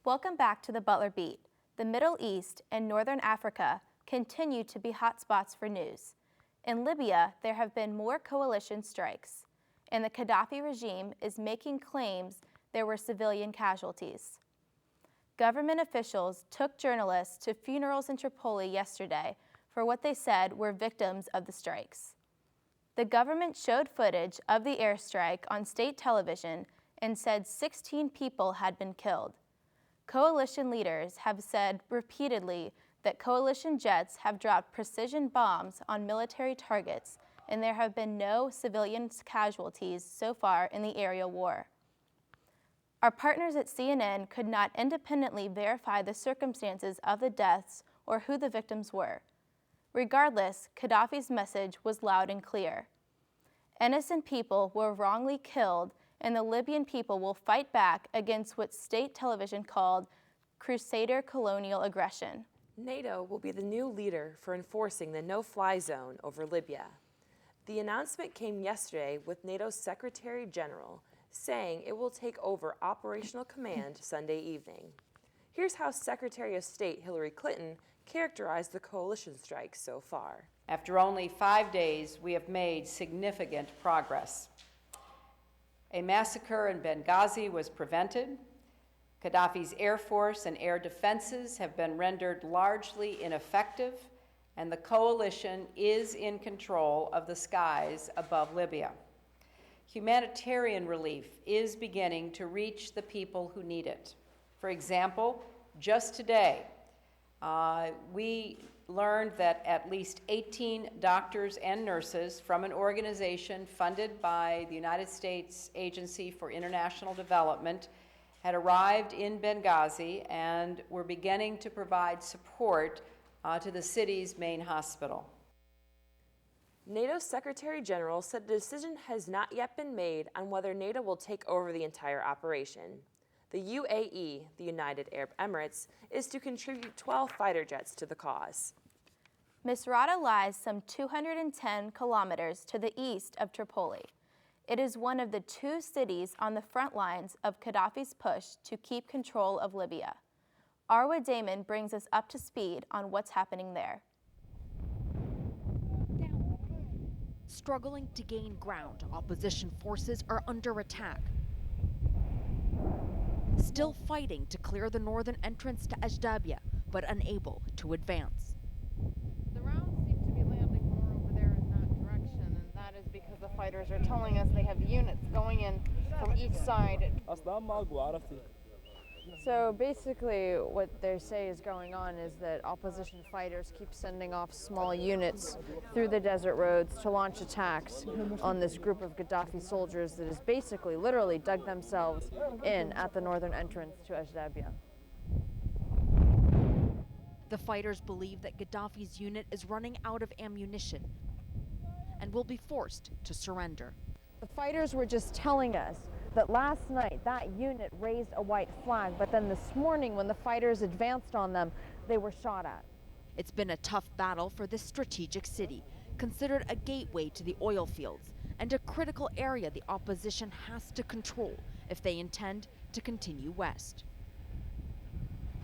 Welcome back to the Butler Beat. The Middle East and Northern Africa continue to be hotspots for news. In Libya, there have been more coalition strikes, and the Gaddafi regime is making claims there were civilian casualties. Government officials took journalists to funerals in Tripoli yesterday for what they said were victims of the strikes. The government showed footage of the airstrike on state television and said 16 people had been killed. Coalition leaders have said repeatedly that coalition jets have dropped precision bombs on military targets, and there have been no civilian casualties so far in the aerial war. Our partners at CNN could not independently verify the circumstances of the deaths or who the victims were. Regardless, Gaddafi's message was loud and clear. Innocent people were wrongly killed, and the Libyan people will fight back against what state television called Crusader colonial aggression. NATO will be the new leader for enforcing the no-fly zone over Libya. The announcement came yesterday with NATO's Secretary General saying it will take over operational command Sunday evening. Here's how Secretary of State Hillary Clinton characterized the coalition strikes so far. After only 5 days, we have made significant progress. A massacre in Benghazi was prevented. Gaddafi's air force and air defenses have been rendered largely ineffective, and the coalition is in control of the skies above Libya. Humanitarian relief is beginning to reach the people who need it. For example, just today, we learned that at least 18 doctors and nurses from an organization funded by the United States Agency for International Development had arrived in Benghazi and were beginning to provide support to the city's main hospital. NATO's Secretary General said the decision has not yet been made on whether NATO will take over the entire operation. The UAE, the United Arab Emirates, is to contribute 12 fighter jets to the cause. Misrata lies some 210 kilometers to the east of Tripoli. It is one of the 2 cities on the front lines of Gaddafi's push to keep control of Libya. Arwa Damon brings us up to speed on what's happening there. Struggling to gain ground, opposition forces are under attack. Still fighting to clear the northern entrance to Ajdabia, but unable to advance. The rounds seem to be landing more over there in that direction, and that is because the fighters are telling us they have units going in from each side. So basically what they say is going on is that opposition fighters keep sending off small units through the desert roads to launch attacks on this group of Gaddafi soldiers that has basically literally dug themselves in at the northern entrance to Ajdabia. The fighters believe that Gaddafi's unit is running out of ammunition and will be forced to surrender. The fighters were just telling us that last night that unit raised a white flag, but then this morning when the fighters advanced on them, they were shot at. It's been a tough battle for this strategic city, considered a gateway to the oil fields and a critical area the opposition has to control if they intend to continue west.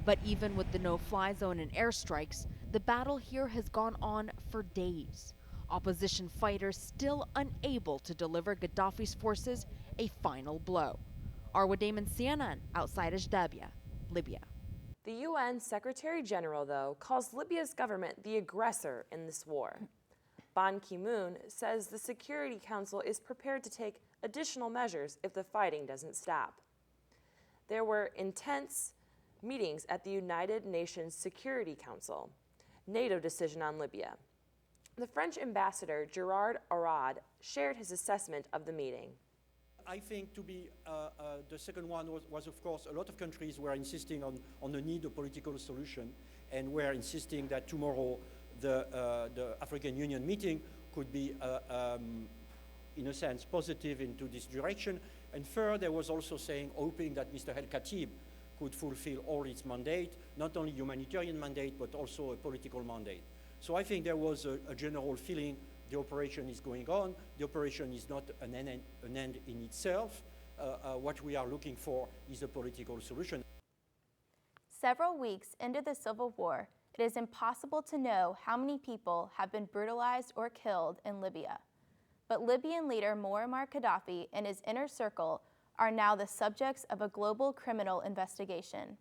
But even with the no-fly zone and airstrikes, the battle here has gone on for days. Opposition fighters still unable to deliver Gaddafi's forces a final blow. Arwa Damon, CNN, outside Ajdabia, Libya. The UN Secretary General, though, calls Libya's government the aggressor in this war. Ban Ki-moon says the Security Council is prepared to take additional measures if the fighting doesn't stop. There were intense meetings at the United Nations Security Council, NATO decision on Libya. The French ambassador, Gerard Arad, shared his assessment of the meeting. I think to be the second one was, of course, a lot of countries were insisting on the need of political solution, and were insisting that tomorrow the African Union meeting could be, in a sense, positive into this direction. And third, there was also saying, hoping that Mr. El Khatib could fulfill all its mandate, not only humanitarian mandate, but also a political mandate. So I think there was a general feeling the operation is going on. The operation is not an end in itself. What we are looking for is a political solution. several weeks into the civil war, it is impossible to know how many people have been brutalized or killed in Libya. But Libyan leader Muammar Gaddafi and his inner circle are now the subjects of a global criminal investigation.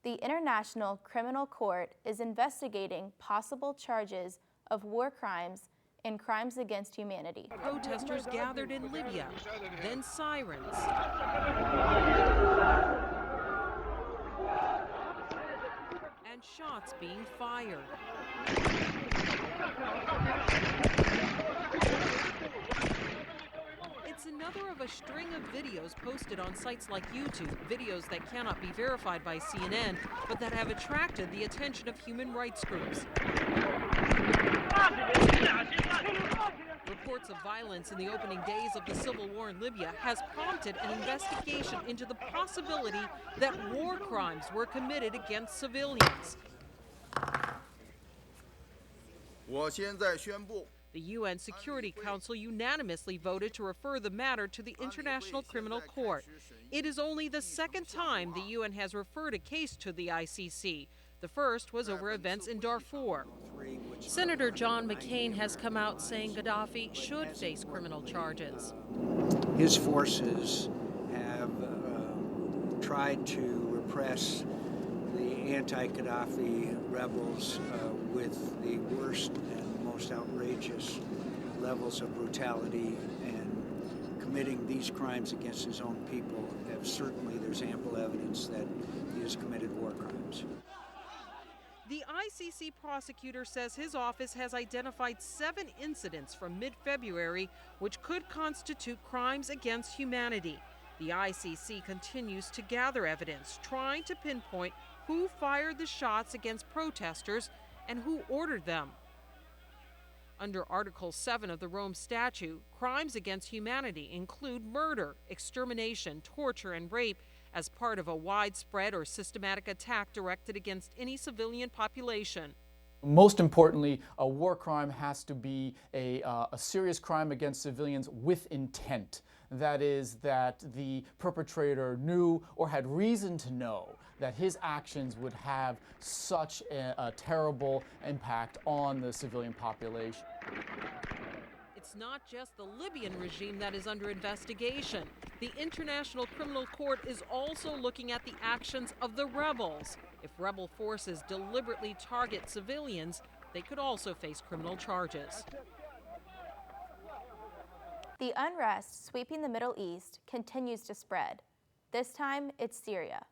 The International Criminal Court is investigating possible charges of war crimes and crimes against humanity. Protesters gathered in Libya, then sirens. And shots being fired. It's another of a string of videos posted on sites like YouTube, videos that cannot be verified by CNN, but that have attracted the attention of human rights groups. Reports of violence in the opening days of the civil war in Libya has prompted an investigation into the possibility that war crimes were committed against civilians. The UN Security Council unanimously voted to refer the matter to the International Criminal Court. It is only the second time the UN has referred a case to the ICC. The first was over events in Darfur. Senator John McCain has come out saying Gaddafi should face criminal charges. His forces have tried to repress the anti-Gaddafi rebels with the worst and most outrageous levels of brutality, and committing these crimes against his own people there's ample evidence that he has committed war crimes. The ICC prosecutor says his office has identified 7 incidents from mid-February which could constitute crimes against humanity. The ICC continues to gather evidence, trying to pinpoint who fired the shots against protesters and who ordered them. Under Article 7 of the Rome Statute, crimes against humanity include murder, extermination, torture, and rape as part of a widespread or systematic attack directed against any civilian population. Most importantly, a war crime has to be a serious crime against civilians with intent. That is, that the perpetrator knew or had reason to know that his actions would have such a terrible impact on the civilian population. It's not just the Libyan regime that is under investigation. The International Criminal Court is also looking at the actions of the rebels. If rebel forces deliberately target civilians, they could also face criminal charges. The unrest sweeping the Middle East continues to spread. This time, it's Syria.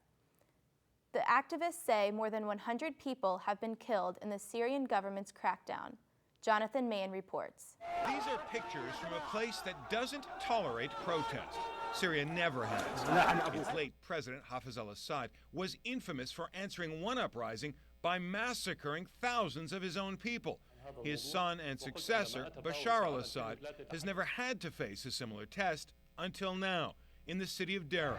The activists say more than 100 people have been killed in the Syrian government's crackdown. Jonathan Mann reports. These are pictures from a place that doesn't tolerate protest. Syria never has. Its late president, Hafez al-Assad, was infamous for answering one uprising by massacring thousands of his own people. His son and successor, Bashar al-Assad, has never had to face a similar test until now, in the city of Daraa.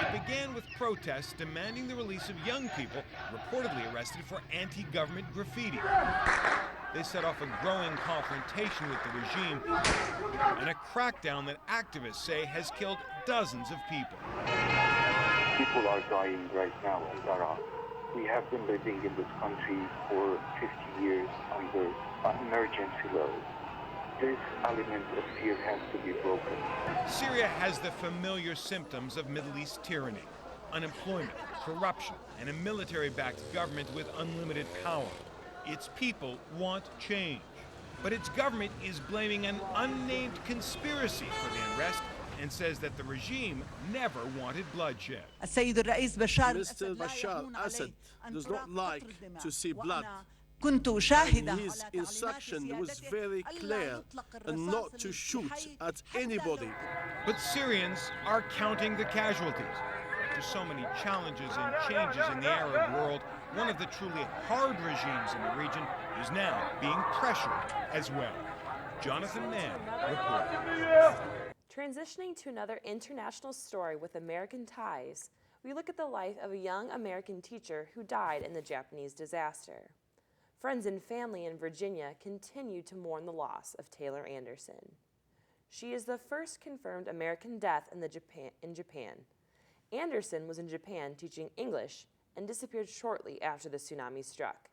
It began with protests demanding the release of young people reportedly arrested for anti-government graffiti. They set off a growing confrontation with the regime and a crackdown that activists say has killed dozens of people. People are dying right now in Daraa. We have been living in this country for 50 years under emergency law. This element of fear has to be broken. Syria has the familiar symptoms of Middle East tyranny: unemployment, corruption, and a military-backed government with unlimited power. Its people want change, but its government is blaming an unnamed conspiracy for the unrest and says that the regime never wanted bloodshed. Mr. Bashar Assad does not like to see blood. His instruction was very clear, and not to shoot at anybody. But Syrians are counting the casualties. After so many challenges and changes in the Arab world, one of the truly hard regimes in the region is now being pressured as well. Jonathan Mann reporting. Transitioning to another international story with American ties, we look at the life of a young American teacher who died in the Japanese disaster. Friends and family in Virginia continue to mourn the loss of Taylor Anderson. She is the first confirmed American death in Japan. Anderson was in Japan teaching English and disappeared shortly after the tsunami struck.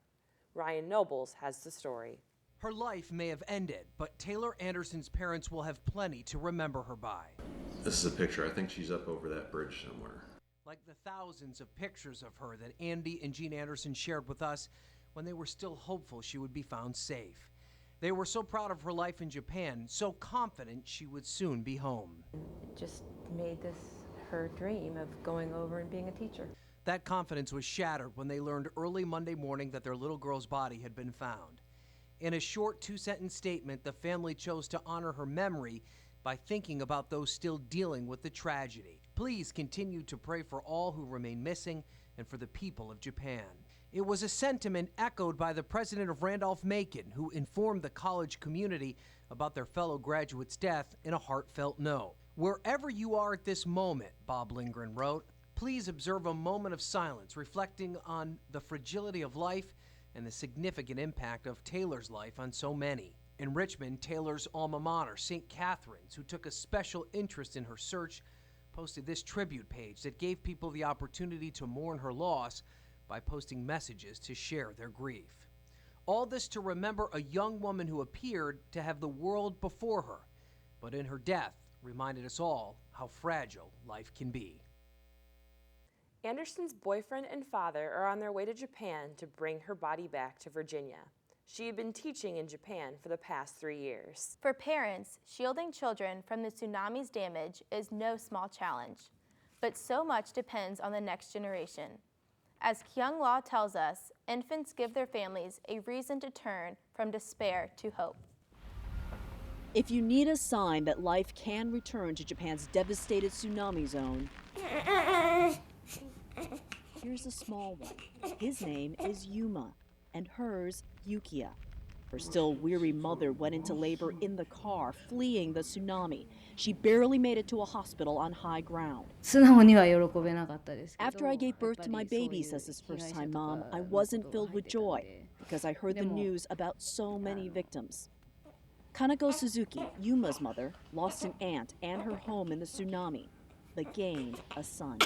Ryan Nobles has the story. Her life may have ended, but Taylor Anderson's parents will have plenty to remember her by. This is a picture. I think she's up over that bridge somewhere. Like the thousands of pictures of her that Andy and Jean Anderson shared with us when they were still hopeful she would be found safe. They were so proud of her life in Japan, so confident she would soon be home. It just made this her dream of going over and being a teacher. That confidence was shattered when they learned early Monday morning that their little girl's body had been found. In a short 2-sentence statement, the family chose to honor her memory by thinking about those still dealing with the tragedy. Please continue to pray for all who remain missing and for the people of Japan. It was a sentiment echoed by the president of Randolph-Macon, who informed the college community about their fellow graduate's death in a heartfelt note. Wherever you are at this moment, Bob Lindgren wrote, please observe a moment of silence reflecting on the fragility of life and the significant impact of Taylor's life on so many. In Richmond, Taylor's alma mater, St. Catherine's, who took a special interest in her search, posted this tribute page that gave people the opportunity to mourn her loss by posting messages to share their grief. All this to remember a young woman who appeared to have the world before her, but in her death reminded us all how fragile life can be. Anderson's boyfriend and father are on their way to Japan to bring her body back to Virginia. She had been teaching in Japan for the past 3 years. For parents, shielding children from the tsunami's damage is no small challenge, but so much depends on the next generation. As Kyung Law tells us, infants give their families a reason to turn from despair to hope. If you need a sign that life can return to Japan's devastated tsunami zone, here's a small one. His name is Yuma, and hers, Yukiya. Her still weary mother went into labor in the car, fleeing the tsunami. She barely made it to a hospital on high ground. After I gave birth to my baby, says this first-time mom, I wasn't filled with joy because I heard the news about so many victims. Kanako Suzuki, Yuma's mother, lost an aunt and her home in the tsunami, but gained a son.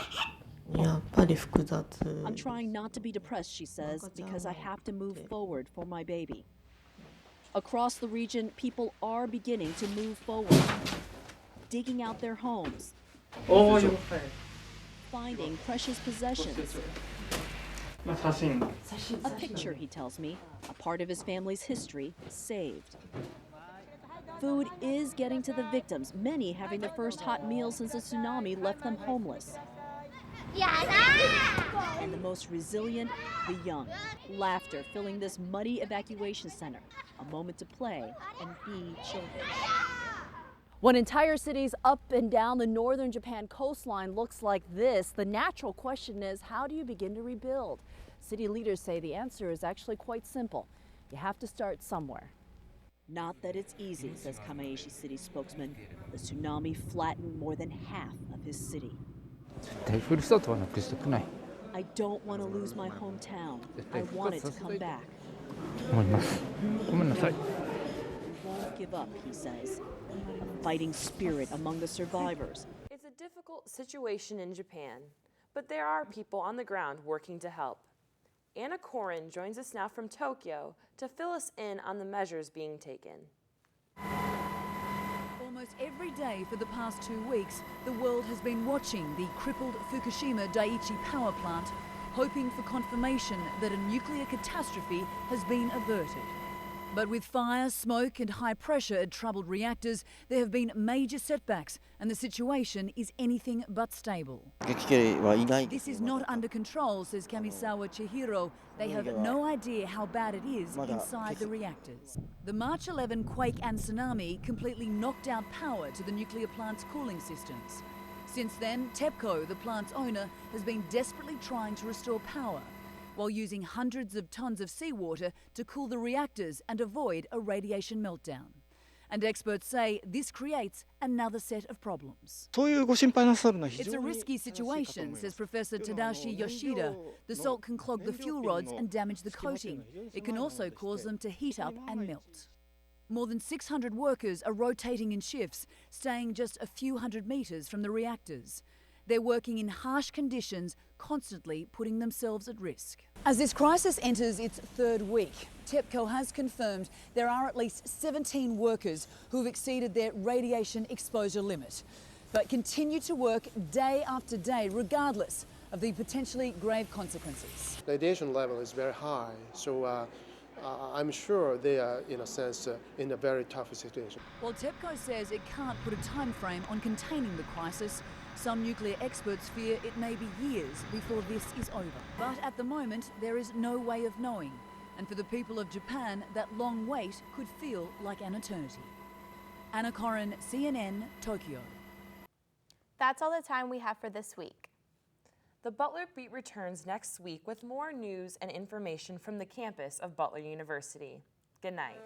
I'm trying not to be depressed, she says, because I have to move forward for my baby. Across the region, people are beginning to move forward, digging out their homes, finding precious possessions. A picture, he tells me, a part of his family's history, saved. Food is getting to the victims, many having their first hot meal since the tsunami left them homeless. And the most resilient, the young. Laughter filling this muddy evacuation center. A moment to play and be children. When entire cities up and down the northern Japan coastline looks like this, the natural question is, how do you begin to rebuild? City leaders say the answer is actually quite simple. You have to start somewhere. Not that it's easy, says Kamaishi City spokesman. The tsunami flattened more than half of his city. I don't want to lose my hometown. I want it to come back. We won't give up, he says. A fighting spirit among the survivors. It's a difficult situation in Japan, but there are people on the ground working to help. Anna Koren joins us now from Tokyo to fill us in on the measures being taken. Almost every day for the past 2 weeks, the world has been watching the crippled Fukushima Daiichi power plant, hoping for confirmation that a nuclear catastrophe has been averted. But with fire, smoke and high pressure at troubled reactors, there have been major setbacks and the situation is anything but stable. This is not under control, says Kamisawa Chihiro. They have no idea how bad it is inside the reactors. The March 11 quake and tsunami completely knocked out power to the nuclear plant's cooling systems. Since then, TEPCO, the plant's owner, has been desperately trying to restore power, while using hundreds of tons of seawater to cool the reactors and avoid a radiation meltdown. And experts say this creates another set of problems. It's a risky situation, says Professor Tadashi Yoshida. The salt can clog the fuel rods and damage the coating. It can also cause them to heat up and melt. More than 600 workers are rotating in shifts, staying just a few hundred meters from the reactors. They're working in harsh conditions, constantly putting themselves at risk. As this crisis enters its third week, TEPCO has confirmed there are at least 17 workers who have exceeded their radiation exposure limit, but continue to work day after day regardless of the potentially grave consequences. The radiation level is very high, so I'm sure they are, in a sense, in a very tough situation. While TEPCO says it can't put a time frame on containing the crisis, some nuclear experts fear it may be years before this is over. But at the moment, there is no way of knowing. And for the people of Japan, that long wait could feel like an eternity. Anna Corin, CNN, Tokyo. That's all the time we have for this week. The Butler Beat returns next week with more news and information from the campus of Butler University. Good night.